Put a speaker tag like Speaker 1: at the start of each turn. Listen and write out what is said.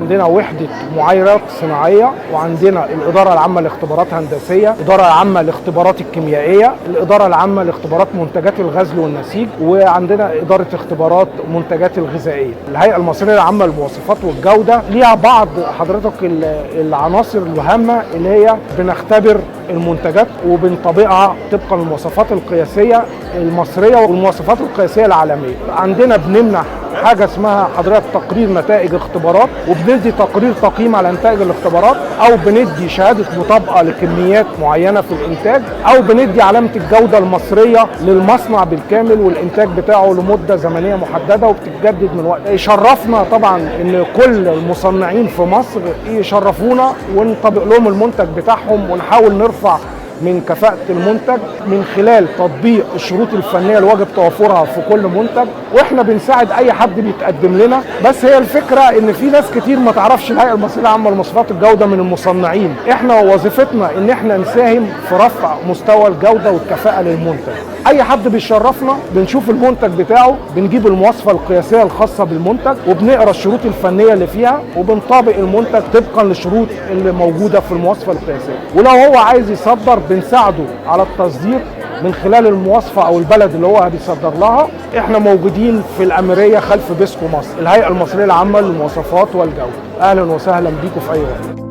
Speaker 1: عندنا وحدة معايرات صناعية، وعندنا الإدارة العامة لاختبارات هندسية، الإدارة العامة لاختبارات الكيميائية، الإدارة العامة لاختبارات منتجات الغزل والنسيج، وعندنا إدارة اختبارات منتجات الغذائية. الهيئة المصرية العامة للمواصفات والجودة ليها بعض حضرتك العناصر الهامة اللي هي بنختبر المنتجات وبنطبقها طبقا للمواصفات القياسية المصرية والمواصفات القياسية العالمية. عندنا بنمنح حاجة اسمها حضرتك تقرير نتائج اختبارات، وبندي تقرير تقييم على نتائج الاختبارات، او بندي شهادة مطابقة لكميات معينة في الانتاج، او بندي علامة الجودة المصرية للمصنع بالكامل والانتاج بتاعه لمدة زمنية محددة وبتتجدد من وقت. يشرفنا طبعا ان كل المصنعين في مصر يشرفونا ونطبق لهم المنتج بتاعهم ونحاول نرفع من كفاءة المنتج من خلال تطبيق الشروط الفنية اللي واجب توفرها في كل منتج، واحنا بنساعد اي حد بيتقدم لنا. بس هي الفكرة ان في ناس كتير ما تعرفش الهيئة المصرية العامة لمواصفات الجودة من المصنعين. احنا وظيفتنا ان احنا نساهم في رفع مستوى الجودة والكفاءة للمنتج. اي حد بيشرفنا بنشوف المنتج بتاعه، بنجيب المواصفة القياسية الخاصة بالمنتج وبنقرا الشروط الفنية اللي فيها وبنطابق المنتج طبقا للشروط اللي موجودة في المواصفة القياسية. ولو هو عايز يصدر بنساعده على التصدير من خلال المواصفة او البلد اللي هو بيصدر لها. احنا موجودين في الاميرية خلف بيسكو مصر، الهيئة المصرية العامة للمواصفات والجودة. اهلا وسهلا بيكم في اي وقت.